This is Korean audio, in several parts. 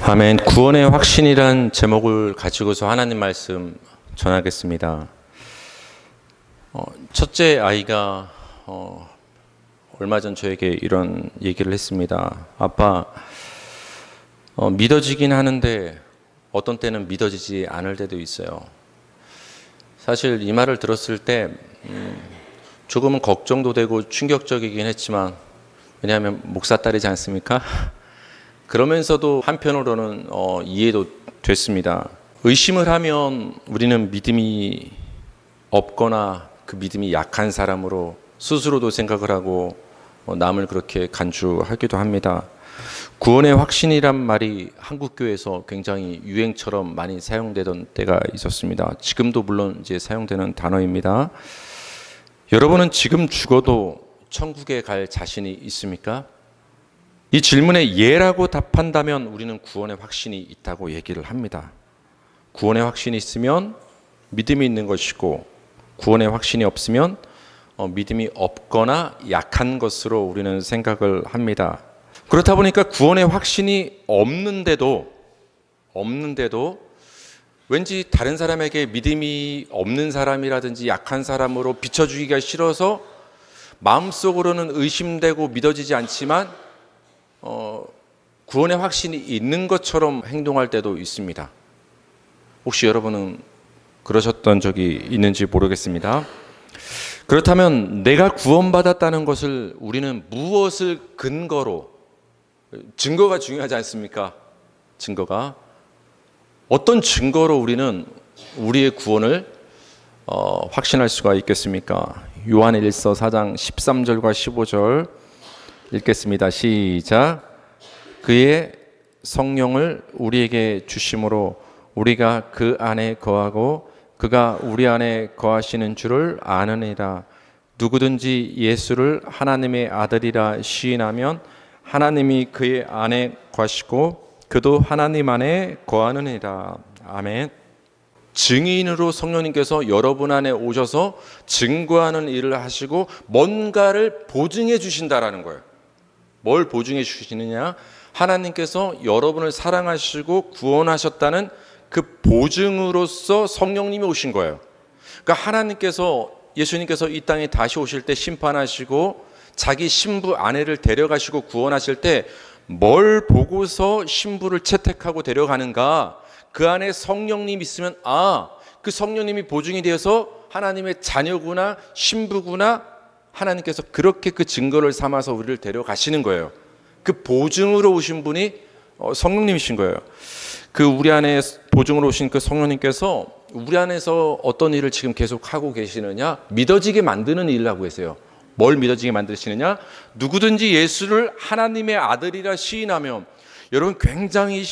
아멘. 구원의 확신이란 제목을 가지고서 하나님 말씀 전하겠습니다. 첫째 아이가 얼마 전 저에게 이런 얘기를 했습니다. 아빠, 믿어지긴 하는데 어떤 때는 믿어지지 않을 때도 있어요. 사실 이 말을 들었을 때 조금은 걱정도 되고 충격적이긴 했지만, 왜냐하면 목사 딸이지 않습니까? 그러면서도 한편으로는 이해도 됐습니다. 의심을 하면 우리는 믿음이 없거나 그 믿음이 약한 사람으로 스스로도 생각을 하고 남을 그렇게 간주하기도 합니다. 구원의 확신이란 말이 한국교회에서 굉장히 유행처럼 많이 사용되던 때가 있었습니다. 지금도 물론 이제 사용되는 단어입니다. 여러분은 지금 죽어도 천국에 갈 자신이 있습니까? 이 질문에 예라고 답한다면 우리는 구원의 확신이 있다고 얘기를 합니다. 구원의 확신이 있으면 믿음이 있는 것이고, 구원의 확신이 없으면 믿음이 없거나 약한 것으로 우리는 생각을 합니다. 그렇다 보니까 구원의 확신이 없는데도 왠지 다른 사람에게 믿음이 없는 사람이라든지 약한 사람으로 비춰주기가 싫어서 마음속으로는 의심되고 믿어지지 않지만 구원의 확신이 있는 것처럼 행동할 때도 있습니다. 혹시 여러분은 그러셨던 적이 있는지 모르겠습니다. 그렇다면 내가 구원받았다는 것을 우리는 무엇을 근거로, 증거가 중요하지 않습니까? 증거가 어떤 증거로 우리는 우리의 구원을 확신할 수가 있겠습니까? 요한일서 4장 13절과 15절 읽겠습니다. 시작. 그의 성령을 우리에게 주심으로 우리가 그 안에 거하고 그가 우리 안에 거하시는 줄을 아느니라. 누구든지 예수를 하나님의 아들이라 시인하면 하나님이 그의 안에 거하시고 그도 하나님 안에 거하느니라. 아멘. 증인으로 성령님께서 여러분 안에 오셔서 증거하는 일을 하시고 뭔가를 보증해 주신다라는 거예요. 뭘 보증해 주시느냐? 하나님께서 여러분을 사랑하시고 구원하셨다는 그 보증으로서 성령님이 오신 거예요. 그러니까 예수님께서 이 땅에 다시 오실 때 심판하시고 자기 신부 아내를 데려가시고 구원하실 때 뭘 보고서 신부를 채택하고 데려가는가? 그 안에 성령님이 있으면 그 성령님이 보증이 되어서 하나님의 자녀구나 신부구나, 하나님께서 그렇게 그 증거를 삼아서 우리를 데려가시는 거예요. 그 보증으로 오신 분이 성령님이신 거예요. 그 우리 안에 보증으로 오신 그 성령님께서 우리 안에서 어떤 일을 지금 계속 하고 계시느냐? 믿어지게 만드는 일을 하고 계세요. 뭘 믿어지게 만드시느냐? 누구든지 예수를 하나님의 아들이라 시인하면, 여러분 굉장히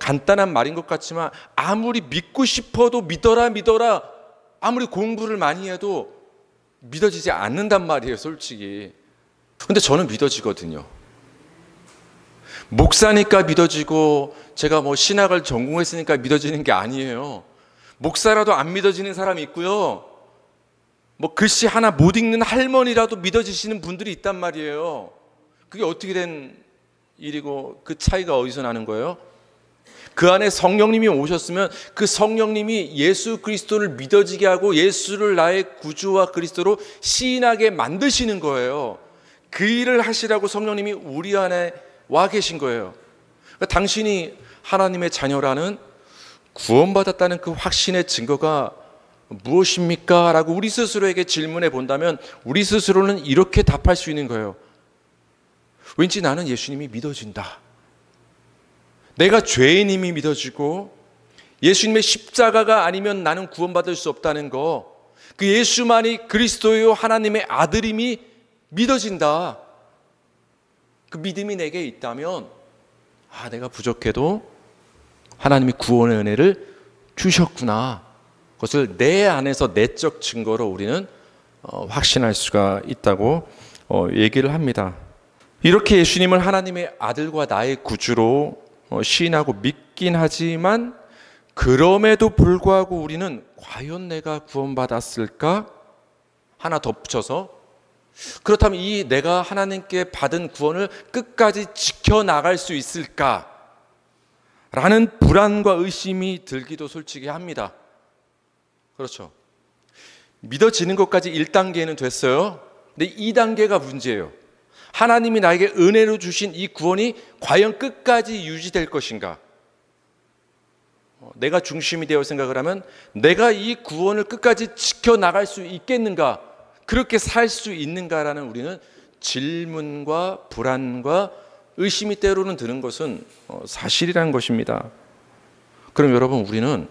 간단한 말인 것 같지만 아무리 믿고 싶어도 믿어라 아무리 공부를 많이 해도 믿어지지 않는단 말이에요, 솔직히. 근데 저는 믿어지거든요. 목사니까 믿어지고 제가 신학을 전공했으니까 믿어지는 게 아니에요. 목사라도 안 믿어지는 사람이 있고요. 글씨 하나 못 읽는 할머니라도 믿어지시는 분들이 있단 말이에요. 그게 어떻게 된 일이고 그 차이가 어디서 나는 거예요? 그 안에 성령님이 오셨으면 그 성령님이 예수 그리스도를 믿어지게 하고 예수를 나의 구주와 그리스도로 시인하게 만드시는 거예요. 그 일을 하시라고 성령님이 우리 안에 와 계신 거예요. 그러니까 당신이 하나님의 자녀라는, 구원받았다는 그 확신의 증거가 무엇입니까? 라고 우리 스스로에게 질문해 본다면 우리 스스로는 이렇게 답할 수 있는 거예요. 왠지 나는 예수님이 믿어진다. 내가 죄인임이 믿어지고 예수님의 십자가가 아니면 나는 구원받을 수 없다는 거, 그 예수만이 그리스도요 하나님의 아들임이 믿어진다. 그 믿음이 내게 있다면 내가 부족해도 하나님이 구원의 은혜를 주셨구나. 그것을 내 안에서 내적 증거로 우리는 확신할 수가 있다고 얘기를 합니다. 이렇게 예수님을 하나님의 아들과 나의 구주로 시인하고 믿긴 하지만, 그럼에도 불구하고 우리는 과연 내가 구원받았을까? 하나 덧붙여서, 그렇다면 이 내가 하나님께 받은 구원을 끝까지 지켜나갈 수 있을까? 라는 불안과 의심이 들기도 솔직히 합니다. 그렇죠. 믿어지는 것까지 1단계는 됐어요. 근데 2단계가 문제예요. 하나님이 나에게 은혜로 주신 이 구원이 과연 끝까지 유지될 것인가? 내가 중심이 되어 생각을 하면 내가 이 구원을 끝까지 지켜나갈 수 있겠는가? 그렇게 살 수 있는가라는 우리는 질문과 불안과 의심이 때로는 드는 것은 사실이라는 것입니다. 그럼 여러분, 우리는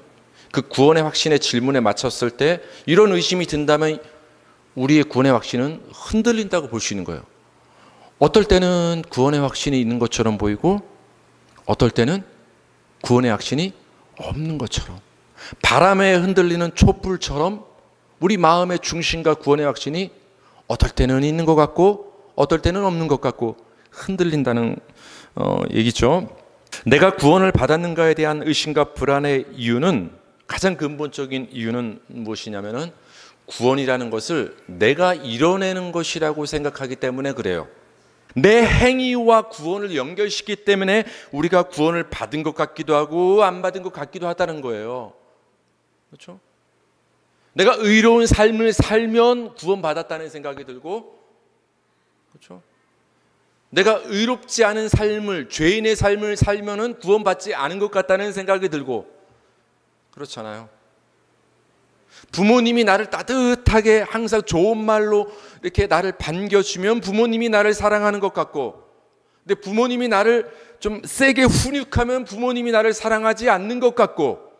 그 구원의 확신의 질문에 맞췄을 때 이런 의심이 든다면 우리의 구원의 확신은 흔들린다고 볼 수 있는 거예요. 어떨 때는 구원의 확신이 있는 것처럼 보이고 어떨 때는 구원의 확신이 없는 것처럼, 바람에 흔들리는 촛불처럼 우리 마음의 중심과 구원의 확신이 어떨 때는 있는 것 같고 어떨 때는 없는 것 같고 흔들린다는 얘기죠. 내가 구원을 받았는가에 대한 의심과 불안의 이유는, 가장 근본적인 이유는 무엇이냐면은 구원이라는 것을 내가 이뤄내는 것이라고 생각하기 때문에 그래요. 내 행위와 구원을 연결시키기 때문에 우리가 구원을 받은 것 같기도 하고 안 받은 것 같기도 하다는 거예요. 그렇죠? 내가 의로운 삶을 살면 구원받았다는 생각이 들고, 그렇죠? 내가 의롭지 않은 삶을, 죄인의 삶을 살면은 구원받지 않은 것 같다는 생각이 들고, 그렇잖아요. 부모님이 나를 따뜻하게 항상 좋은 말로 이렇게 나를 반겨주면 부모님이 나를 사랑하는 것 같고, 근데 부모님이 나를 좀 세게 훈육하면 부모님이 나를 사랑하지 않는 것 같고,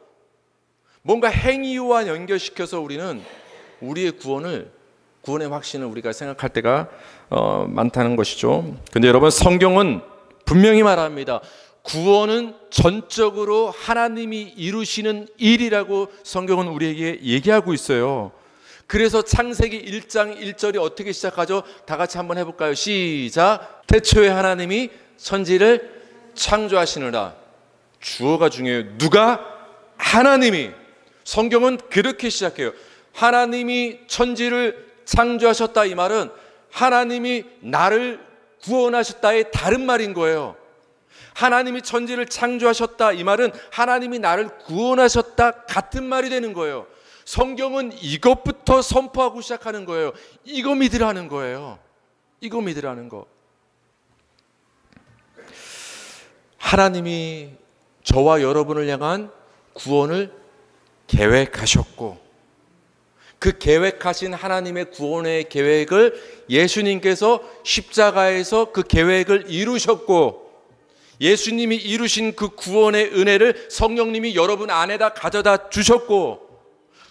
뭔가 행위와 연결시켜서 우리는 우리의 구원의 확신을 우리가 생각할 때가 많다는 것이죠. 근데 여러분, 성경은 분명히 말합니다. 구원은 전적으로 하나님이 이루시는 일이라고 성경은 우리에게 얘기하고 있어요. 그래서 창세기 1장 1절이 어떻게 시작하죠? 다 같이 한번 해볼까요? 시작. 태초에 하나님이 천지를 창조하시느라. 주어가 중요해요. 누가? 하나님이. 성경은 그렇게 시작해요. 하나님이 천지를 창조하셨다, 이 말은 하나님이 나를 구원하셨다의 다른 말인 거예요. 하나님이 천지를 창조하셨다, 이 말은 하나님이 나를 구원하셨다 같은 말이 되는 거예요. 성경은 이것부터 선포하고 시작하는 거예요. 이거 믿으라는 거예요. 이거 믿으라는 거. 하나님이 저와 여러분을 향한 구원을 계획하셨고, 그 계획하신 하나님의 구원의 계획을 예수님께서 십자가에서 그 계획을 이루셨고, 예수님이 이루신 그 구원의 은혜를 성령님이 여러분 안에다 가져다 주셨고,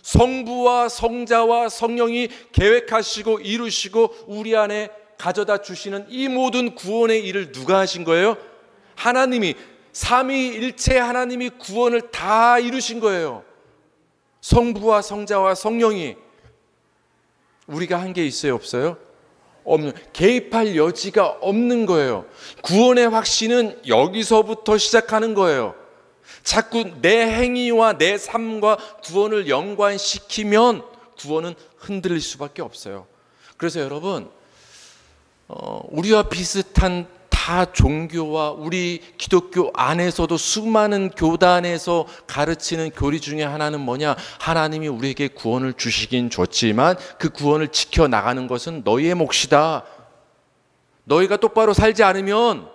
성부와 성자와 성령이 계획하시고 이루시고 우리 안에 가져다 주시는 이 모든 구원의 일을 누가 하신 거예요? 하나님이, 삼위일체 하나님이 구원을 다 이루신 거예요. 성부와 성자와 성령이. 우리가 한 게 있어요, 없어요? 없는, 개입할 여지가 없는 거예요. 구원의 확신은 여기서부터 시작하는 거예요. 자꾸 내 행위와 내 삶과 구원을 연관시키면 구원은 흔들릴 수밖에 없어요. 그래서 여러분, 우리와 비슷한 타 종교와 우리 기독교 안에서도 수많은 교단에서 가르치는 교리 중에 하나는 뭐냐? 하나님이 우리에게 구원을 주시긴 줬지만 그 구원을 지켜나가는 것은 너희의 몫이다. 너희가 똑바로 살지 않으면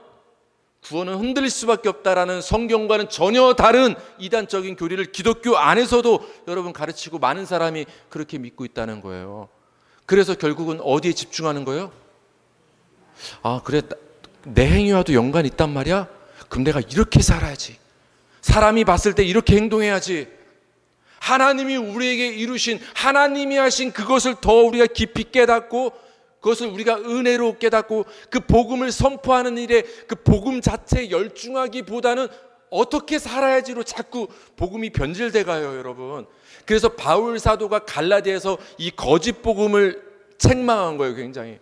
구원은 흔들릴 수밖에 없다라는 성경과는 전혀 다른 이단적인 교리를 기독교 안에서도 여러분 가르치고 많은 사람이 그렇게 믿고 있다는 거예요. 그래서 결국은 어디에 집중하는 거예요? 아, 그래, 내 행위와도 연관이 있단 말이야? 그럼 내가 이렇게 살아야지. 사람이 봤을 때 이렇게 행동해야지. 하나님이 우리에게 이루신, 하나님이 하신 그것을 더 우리가 깊이 깨닫고, 그것을 우리가 은혜로 깨닫고 그 복음을 선포하는 일에 그 복음 자체에 열중하기보다는 어떻게 살아야지로 자꾸 복음이 변질돼 가요, 여러분. 그래서 바울 사도가 갈라디아에서 이 거짓 복음을 책망한 거예요, 굉장히.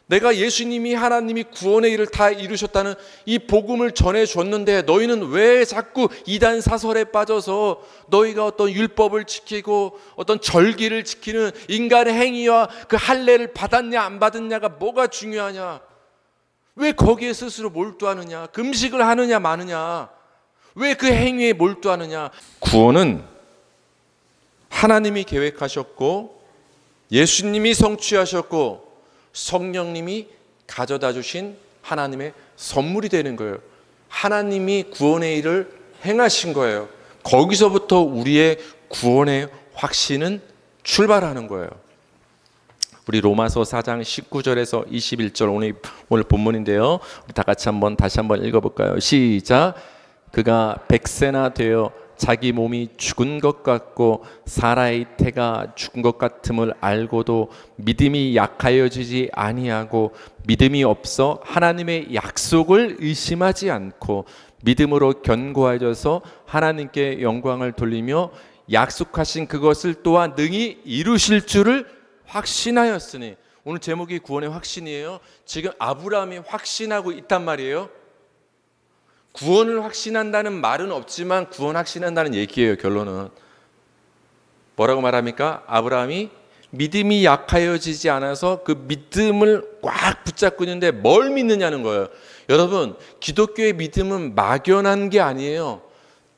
내가 예수님이, 하나님이 구원의 일을 다 이루셨다는 이 복음을 전해줬는데 너희는 왜 자꾸 이단 사설에 빠져서 너희가 어떤 율법을 지키고 어떤 절기를 지키는 인간의 행위와 그 할례를 받았냐 안 받았냐가 뭐가 중요하냐? 왜 거기에 스스로 몰두하느냐? 금식을 하느냐 마느냐? 왜 그 행위에 몰두하느냐? 구원은 하나님이 계획하셨고 예수님이 성취하셨고 성령님이 가져다 주신 하나님의 선물이 되는 거예요. 하나님이 구원의 일을 행하신 거예요. 거기서부터 우리의 구원의 확신은 출발하는 거예요. 우리 로마서 4장 19절에서 21절 오늘 본문인데요. 우리 다 같이 다시 한번 읽어볼까요? 시작. 그가 백세나 되어 자기 몸이 죽은 것 같고 사라의 태가 죽은 것 같음을 알고도 믿음이 약하여지지 아니하고 믿음이 없어 하나님의 약속을 의심하지 않고 믿음으로 견고해져서 하나님께 영광을 돌리며 약속하신 그것을 또한 능히 이루실 줄을 확신하였으니. 오늘 제목이 구원의 확신이에요. 지금 아브라함이 확신하고 있단 말이에요. 구원을 확신한다는 말은 없지만 구원 확신한다는 얘기예요. 결론은 뭐라고 말합니까? 아브라함이 믿음이 약하여지지 않아서 그 믿음을 꽉 붙잡고 있는데 뭘 믿느냐는 거예요. 여러분, 기독교의 믿음은 막연한 게 아니에요.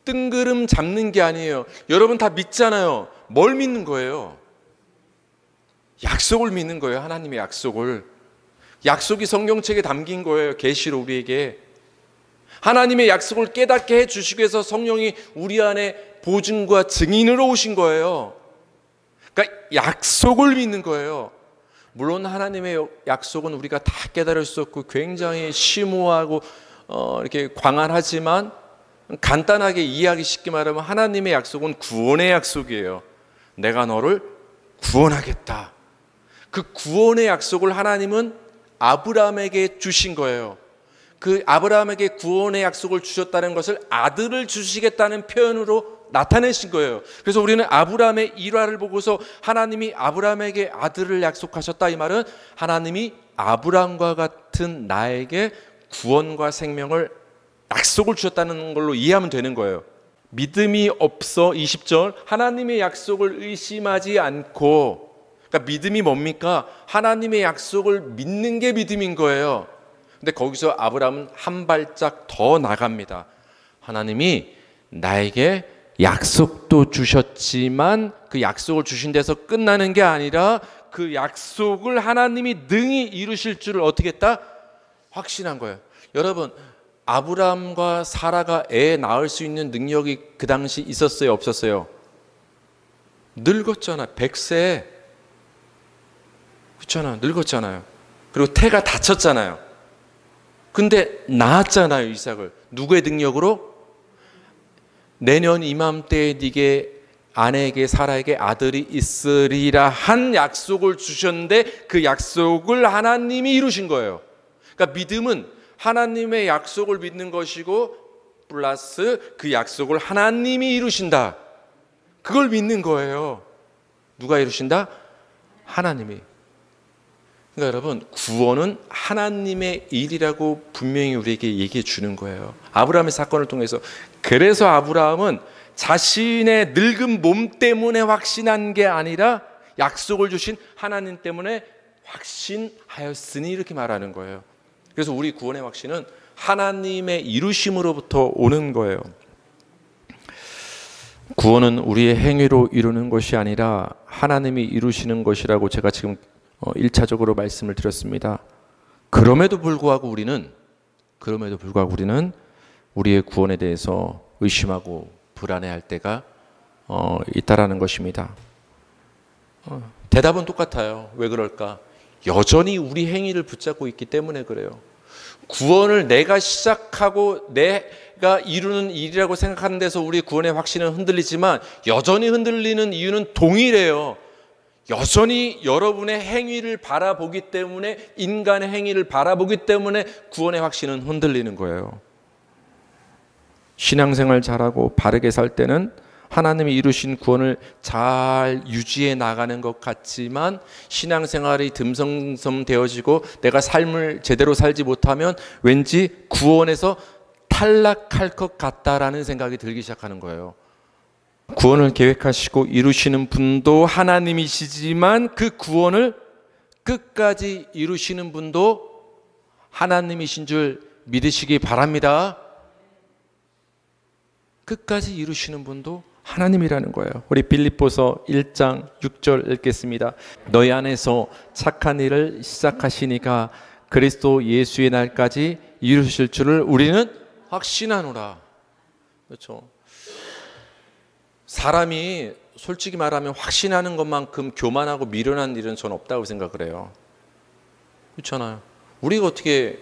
뜬구름 잡는 게 아니에요. 여러분 다 믿잖아요. 뭘 믿는 거예요? 약속을 믿는 거예요. 하나님의 약속을. 약속이 성경책에 담긴 거예요. 계시로 우리에게. 하나님의 약속을 깨닫게 해주시기 위해서 성령이 우리 안에 보증과 증인으로 오신 거예요. 그러니까 약속을 믿는 거예요. 물론 하나님의 약속은 우리가 다 깨달을 수 없고 굉장히 심오하고 이렇게 광활하지만 간단하게 이해하기 쉽게 말하면 하나님의 약속은 구원의 약속이에요. 내가 너를 구원하겠다. 그 구원의 약속을 하나님은 아브라함에게 주신 거예요. 그 아브라함에게 구원의 약속을 주셨다는 것을 아들을 주시겠다는 표현으로 나타내신 거예요. 그래서 우리는 아브라함의 일화를 보고서 하나님이 아브라함에게 아들을 약속하셨다, 이 말은 하나님이 아브라함과 같은 나에게 구원과 생명을 약속을 주셨다는 걸로 이해하면 되는 거예요. 믿음이 없어 20절 하나님의 약속을 의심하지 않고, 그러니까 믿음이 뭡니까? 하나님의 약속을 믿는 게 믿음인 거예요. 근데 거기서 아브라함은 한 발짝 더 나갑니다. 하나님이 나에게 약속도 주셨지만 그 약속을 주신 데서 끝나는 게 아니라 그 약속을 하나님이 능히 이루실 줄을 어떻게 했다? 확신한 거예요. 여러분, 아브라함과 사라가 애 낳을 수 있는 능력이 그 당시 있었어요? 없었어요? 늙었잖아. 100세. 그렇잖아. 늙었잖아요. 그리고 태가 다쳤잖아요. 근데 낳았잖아요. 이삭을. 누구의 능력으로? 내년 이맘때에 네게 아내에게 사라에게 아들이 있으리라 한 약속을 주셨는데 그 약속을 하나님이 이루신 거예요. 그러니까 믿음은 하나님의 약속을 믿는 것이고 플러스 그 약속을 하나님이 이루신다. 그걸 믿는 거예요. 누가 이루신다? 하나님이. 그러니까 여러분, 구원은 하나님의 일이라고 분명히 우리에게 얘기해 주는 거예요. 아브라함의 사건을 통해서. 그래서 아브라함은 자신의 늙은 몸 때문에 확신한 게 아니라 약속을 주신 하나님 때문에 확신하였으니 이렇게 말하는 거예요. 그래서 우리 구원의 확신은 하나님의 이루심으로부터 오는 거예요. 구원은 우리의 행위로 이루는 것이 아니라 하나님이 이루시는 것이라고 제가 지금 1차적으로 말씀을 드렸습니다. 그럼에도 불구하고 우리는 우리의 구원에 대해서 의심하고 불안해할 때가 있다라는 것입니다. 대답은 똑같아요. 왜 그럴까? 여전히 우리 행위를 붙잡고 있기 때문에 그래요. 구원을 내가 시작하고 내가 이루는 일이라고 생각하는 데서 우리 구원의 확신은 흔들리지만 여전히 흔들리는 이유는 동일해요. 여전히 여러분의 행위를 바라보기 때문에, 인간의 행위를 바라보기 때문에 구원의 확신은 흔들리는 거예요. 신앙생활 잘하고 바르게 살 때는 하나님이 이루신 구원을 잘 유지해 나가는 것 같지만 신앙생활이 듬성듬성 되어지고 내가 삶을 제대로 살지 못하면 왠지 구원에서 탈락할 것 같다라는 생각이 들기 시작하는 거예요. 구원을 계획하시고 이루시는 분도 하나님이시지만 그 구원을 끝까지 이루시는 분도 하나님이신 줄 믿으시기 바랍니다. 끝까지 이루시는 분도 하나님이라는 거예요. 우리 빌립보서 1장 6절 읽겠습니다. 너희 안에서 착한 일을 시작하시니까 그리스도 예수의 날까지 이루실 줄을 우리는 확신하노라. 그렇죠. 사람이 솔직히 말하면 확신하는 것만큼 교만하고 미련한 일은 전 없다고 생각을 해요. 그렇잖아요. 우리가 어떻게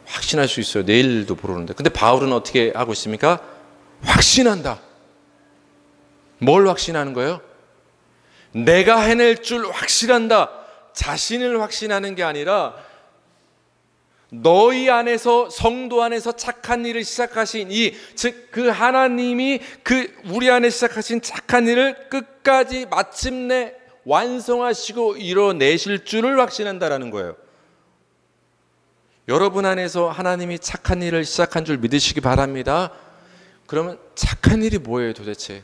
확신할 수 있어요? 내일도 모르는데. 근데 바울은 어떻게 하고 있습니까? 확신한다. 뭘 확신하는 거예요? 내가 해낼 줄 확신한다. 자신을 확신하는 게 아니라 너희 안에서, 성도 안에서 착한 일을 시작하신 즉 그 하나님이 우리 안에 시작하신 착한 일을 끝까지 마침내 완성하시고 이뤄내실 줄을 확신한다라는 거예요. 여러분 안에서 하나님이 착한 일을 시작한 줄 믿으시기 바랍니다. 그러면 착한 일이 뭐예요 도대체?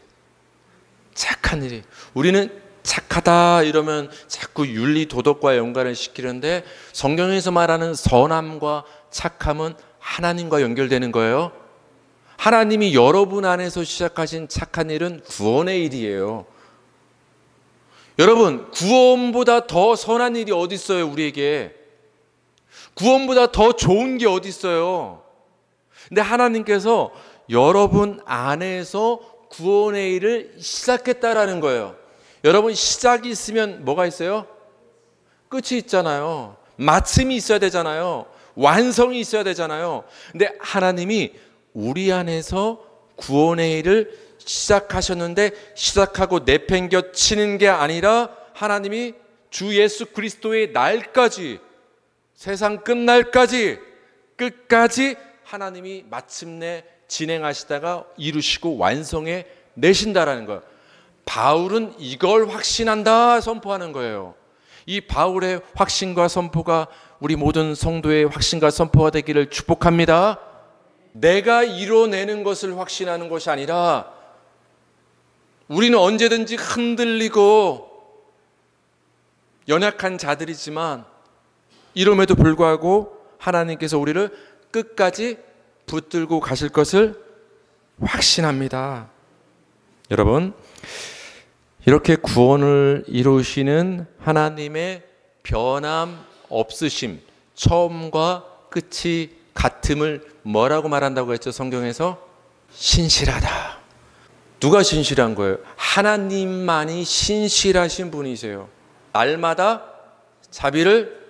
착한 일이, 우리는 착하다 이러면 자꾸 윤리 도덕과 연관을 시키는데 성경에서 말하는 선함과 착함은 하나님과 연결되는 거예요. 하나님이 여러분 안에서 시작하신 착한 일은 구원의 일이에요. 여러분, 구원보다 더 선한 일이 어디 있어요? 우리에게 구원보다 더 좋은 게 어디 있어요? 근데 하나님께서 여러분 안에서 구원의 일을 시작했다라는 거예요. 여러분, 시작이 있으면 뭐가 있어요? 끝이 있잖아요. 마침이 있어야 되잖아요. 완성이 있어야 되잖아요. 근데 하나님이 우리 안에서 구원의 일을 시작하셨는데 시작하고 내팽겨치는 게 아니라 하나님이 주 예수 그리스도의 날까지, 세상 끝날까지, 끝까지 하나님이 마침내 진행하시다가 이루시고 완성해 내신다라는 거예요. 바울은 이걸 확신한다 선포하는 거예요. 이 바울의 확신과 선포가 우리 모든 성도의 확신과 선포가 되기를 축복합니다. 내가 이뤄내는 것을 확신하는 것이 아니라 우리는 언제든지 흔들리고 연약한 자들이지만 이름에도 불구하고 하나님께서 우리를 끝까지 붙들고 가실 것을 확신합니다. 여러분, 이렇게 구원을 이루시는 하나님의 변함 없으심, 처음과 끝이 같음을 뭐라고 말한다고 했죠? 성경에서 신실하다. 누가 신실한 거예요? 하나님만이 신실하신 분이세요. 날마다 자비를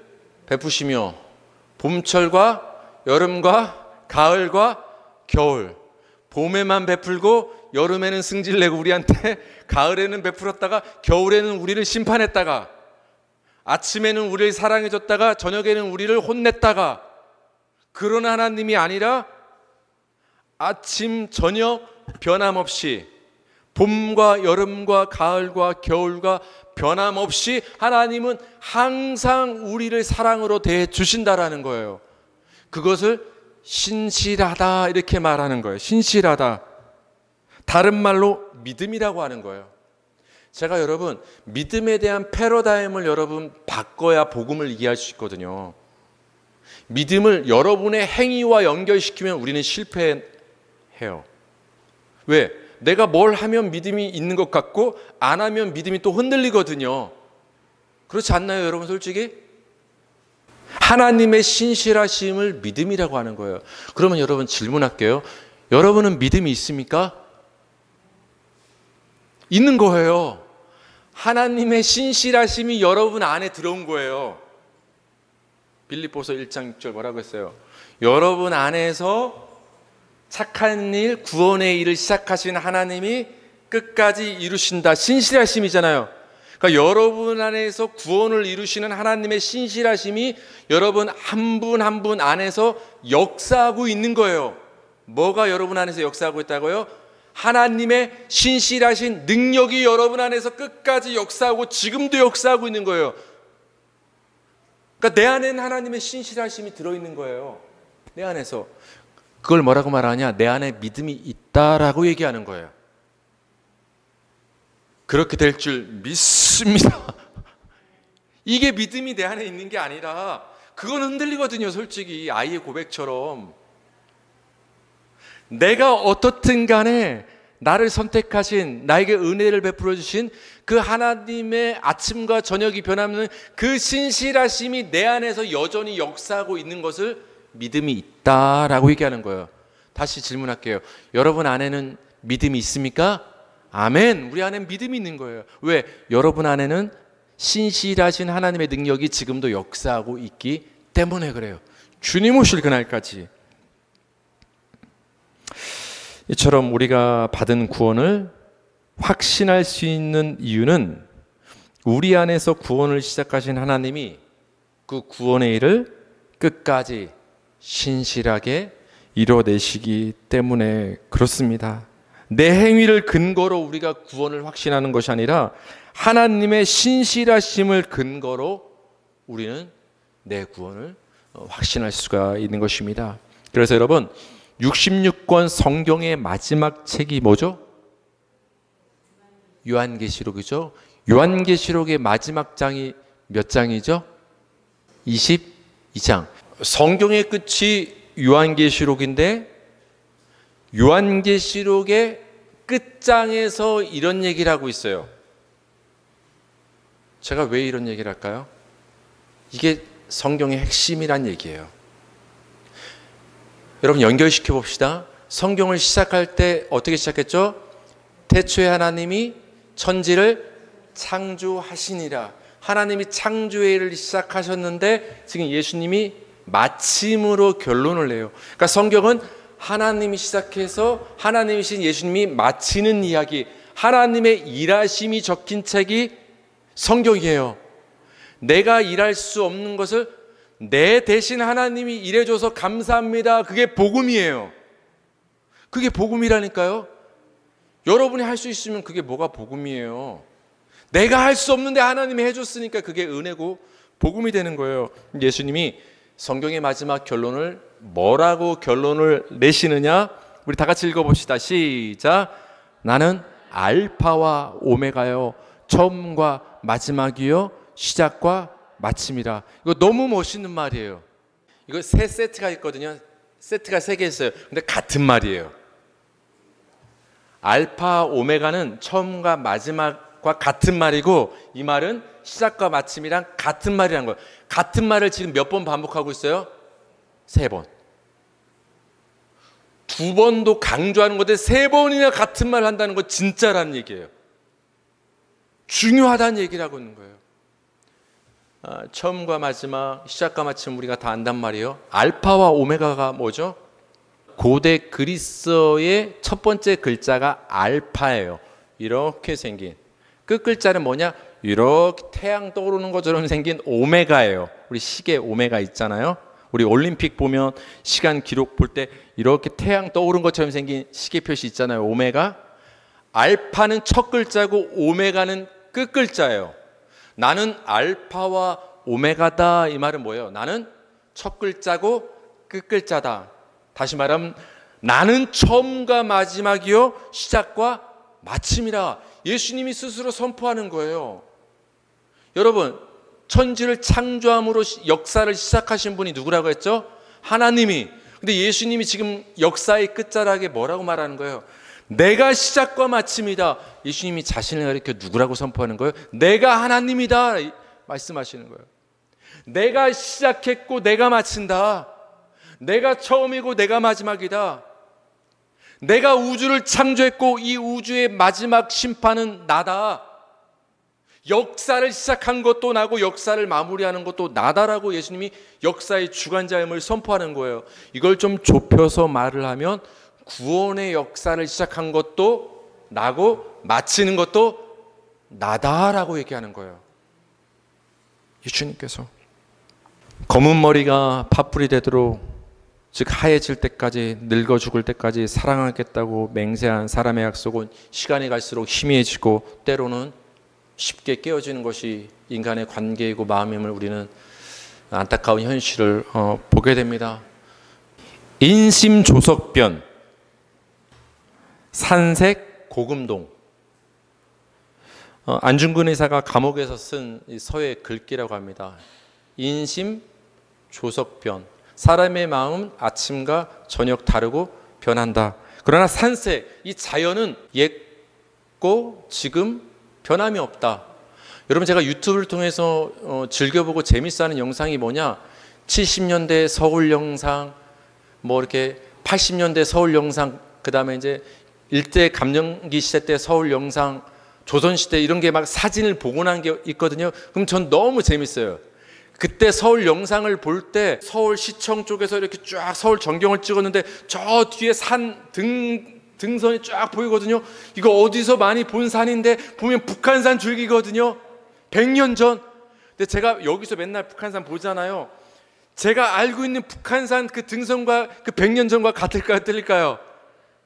베푸시며 봄철과 여름과 가을과 겨울, 봄에만 베풀고 여름에는 승질내고 우리한테, 가을에는 베풀었다가 겨울에는 우리를 심판했다가, 아침에는 우리를 사랑해줬다가 저녁에는 우리를 혼냈다가, 그런 하나님이 아니라 아침 저녁 변함없이, 봄과 여름과 가을과 겨울과 변함없이 하나님은 항상 우리를 사랑으로 대해 주신다라는 거예요. 그것을 신실하다 이렇게 말하는 거예요. 신실하다. 다른 말로 믿음이라고 하는 거예요. 제가 여러분, 믿음에 대한 패러다임을 여러분 바꿔야 복음을 이해할 수 있거든요. 믿음을 여러분의 행위와 연결시키면 우리는 실패해요. 왜? 내가 뭘 하면 믿음이 있는 것 같고 안 하면 믿음이 또 흔들리거든요. 그렇지 않나요, 여러분? 솔직히 하나님의 신실하심을 믿음이라고 하는 거예요. 그러면 여러분 질문할게요. 여러분은 믿음이 있습니까? 있는 거예요. 하나님의 신실하심이 여러분 안에 들어온 거예요. 빌립보서 1장 6절 뭐라고 했어요? 여러분 안에서 착한 일, 구원의 일을 시작하신 하나님이 끝까지 이루신다. 신실하심이잖아요. 그러니까 여러분 안에서 구원을 이루시는 하나님의 신실하심이 여러분 한 분 한 분 안에서 역사하고 있는 거예요. 뭐가 여러분 안에서 역사하고 있다고요? 하나님의 신실하신 능력이 여러분 안에서 끝까지 역사하고 지금도 역사하고 있는 거예요. 그러니까 내 안에는 하나님의 신실하심이 들어있는 거예요. 내 안에서. 그걸 뭐라고 말하냐? 내 안에 믿음이 있다라고 얘기하는 거예요. 그렇게 될 줄 믿습니다. 이게 믿음이 내 안에 있는 게 아니라 그건 흔들리거든요. 솔직히 아이의 고백처럼 내가 어떻든 간에 나를 선택하신, 나에게 은혜를 베풀어 주신 그 하나님의 아침과 저녁이 변함없는 그 신실하심이 내 안에서 여전히 역사하고 있는 것을 믿음이 있다라고 얘기하는 거예요. 다시 질문할게요. 여러분 안에는 믿음이 있습니까? 아멘. 우리 안에는 믿음이 있는 거예요. 왜? 여러분 안에는 신실하신 하나님의 능력이 지금도 역사하고 있기 때문에 그래요. 주님 오실 그날까지. 이처럼 우리가 받은 구원을 확신할 수 있는 이유는 우리 안에서 구원을 시작하신 하나님이 그 구원의 일을 끝까지 신실하게 이뤄내시기 때문에 그렇습니다. 내 행위를 근거로 우리가 구원을 확신하는 것이 아니라 하나님의 신실하심을 근거로 우리는 내 구원을 확신할 수가 있는 것입니다. 그래서 여러분, 66권 성경의 마지막 책이 뭐죠? 요한계시록이죠. 요한계시록의 마지막 장이 몇 장이죠? 22장. 성경의 끝이 요한계시록인데 요한계시록의 끝장에서 이런 얘기를 하고 있어요. 제가 왜 이런 얘기를 할까요? 이게 성경의 핵심이란 얘기예요. 여러분 연결시켜 봅시다. 성경을 시작할 때 어떻게 시작했죠? 태초에 하나님이 천지를 창조하시니라. 하나님이 창조의 일을 시작하셨는데 지금 예수님이 마침으로 결론을 내요. 그러니까 성경은 하나님이 시작해서 하나님이신 예수님이 마치는 이야기, 하나님의 일하심이 적힌 책이 성경이에요. 내가 일할 수 없는 것을 내 대신 하나님이 일해줘서 감사합니다. 그게 복음이에요. 그게 복음이라니까요. 여러분이 할 수 있으면 그게 뭐가 복음이에요. 내가 할 수 없는데 하나님이 해줬으니까 그게 은혜고 복음이 되는 거예요. 예수님이 성경의 마지막 결론을 뭐라고 결론을 내시느냐? 우리 다 같이 읽어봅시다. 시작. 나는 알파와 오메가요, 처음과 마지막이요, 시작과 마침이라. 이거 너무 멋있는 말이에요. 이거 세 세트가 있거든요. 세트가 3개 있어요. 근데 같은 말이에요. 알파 오메가는 처음과 마지막과 같은 말이고, 이 말은 시작과 마침이랑 같은 말이라는 거예요. 같은 말을 지금 몇 번 반복하고 있어요? 3번. 2번도 강조하는 건데 3번이나 같은 말을 한다는 거 진짜라는 얘기예요. 중요하다는 얘기를 하고 있는 거예요. 처음과 마지막, 시작과 마침 우리가 다 안단 말이에요. 알파와 오메가가 뭐죠? 고대 그리스어의 첫 번째 글자가 알파예요. 이렇게 생긴. 끝 글자는 뭐냐? 이렇게 태양 떠오르는 것처럼 생긴 오메가예요. 우리 시계 오메가 있잖아요. 우리 올림픽 보면 시간 기록 볼 때 이렇게 태양 떠오른 것처럼 생긴 시계 표시 있잖아요. 오메가. 알파는 첫 글자고 오메가는 끝 글자예요. 나는 알파와 오메가다. 이 말은 뭐예요? 나는 첫 글자고 끝 글자다. 다시 말하면 나는 처음과 마지막이요, 시작과 마침이라. 예수님이 스스로 선포하는 거예요. 여러분, 천지를 창조함으로 역사를 시작하신 분이 누구라고 했죠? 하나님이. 근데 예수님이 지금 역사의 끝자락에 뭐라고 말하는 거예요? 내가 시작과 마침이다. 예수님이 자신을 가리켜 누구라고 선포하는 거예요? 내가 하나님이다 말씀하시는 거예요. 내가 시작했고 내가 마친다. 내가 처음이고 내가 마지막이다. 내가 우주를 창조했고 이 우주의 마지막 심판은 나다. 역사를 시작한 것도 나고 역사를 마무리하는 것도 나다라고 예수님이 역사의 주관자임을 선포하는 거예요. 이걸 좀 좁혀서 말을 하면 구원의 역사를 시작한 것도 나고 마치는 것도 나다라고 얘기하는 거예요. 예수님께서 검은 머리가 팥불이 되도록, 즉 하얘질 때까지, 늙어 죽을 때까지 사랑하겠다고 맹세한 사람의 약속은 시간이 갈수록 희미해지고 때로는 쉽게 깨어지는 것이 인간의 관계이고 마음임을 우리는 안타까운 현실을 보게 됩니다. 인심조석변, 산색 고금동. 안중근 의사가 감옥에서 쓴 서예 글귀라고 합니다. 인심조석변. 사람의 마음은 아침과 저녁 다르고 변한다. 그러나 산세, 이 자연은 옛고 지금 변함이 없다. 여러분, 제가 유튜브를 통해서 즐겨보고 재밌어하는 영상이 뭐냐, 70년대 서울 영상, 뭐 이렇게 80년대 서울 영상, 그 다음에 이제 일제 감정기 시대 때 서울 영상, 조선시대 이런 게 막 사진을 복원한 게 있거든요. 그럼 전 너무 재밌어요. 그때 서울 영상을 볼 때 서울시청 쪽에서 이렇게 쫙 서울 전경을 찍었는데 저 뒤에 산 등선이 쫙 보이거든요. 이거 어디서 많이 본 산인데 보면 북한산 줄기거든요. 100년 전. 근데 제가 여기서 맨날 북한산 보잖아요. 제가 알고 있는 북한산 그 등선과 그 100년 전과 같을까요, 틀릴까요?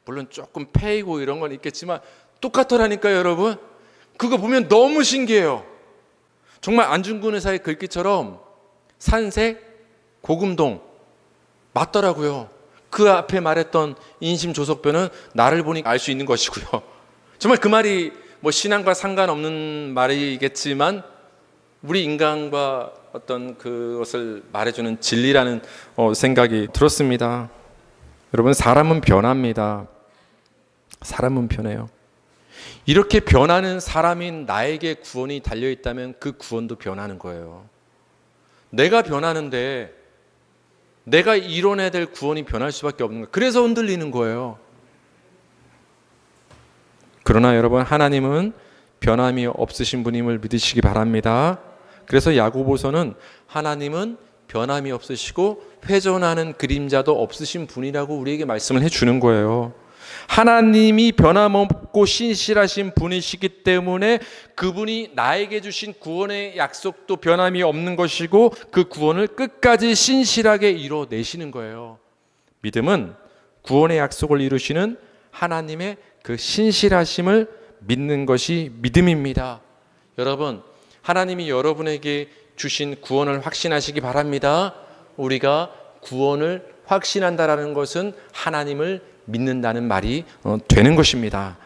물론 조금 패이고 이런 건 있겠지만 똑같더라니까요, 여러분. 그거 보면 너무 신기해요. 정말 안중근 의사의 글귀처럼 산색, 고금동 맞더라고요. 그 앞에 말했던 인심조석변은 나를 보니 알 수 있는 것이고요. 정말 그 말이 뭐 신앙과 상관없는 말이겠지만 우리 인간과 어떤 그것을 말해주는 진리라는 생각이 들었습니다. 여러분, 사람은 변합니다. 사람은 변해요. 이렇게 변하는 사람인 나에게 구원이 달려있다면 그 구원도 변하는 거예요. 내가 변하는데 내가 이뤄내야 될 구원이 변할 수밖에 없는 거예요. 그래서 흔들리는 거예요. 그러나 여러분, 하나님은 변함이 없으신 분임을 믿으시기 바랍니다. 그래서 야고보서는 하나님은 변함이 없으시고 회전하는 그림자도 없으신 분이라고 우리에게 말씀을 해주는 거예요. 하나님이 변함없고 신실하신 분이시기 때문에 그분이 나에게 주신 구원의 약속도 변함이 없는 것이고 그 구원을 끝까지 신실하게 이뤄내시는 거예요. 믿음은 구원의 약속을 이루시는 하나님의 그 신실하심을 믿는 것이 믿음입니다. 여러분, 하나님이 여러분에게 주신 구원을 확신하시기 바랍니다. 우리가 구원을 확신한다라는 것은 하나님을 믿는다는 말이 되는 것입니다.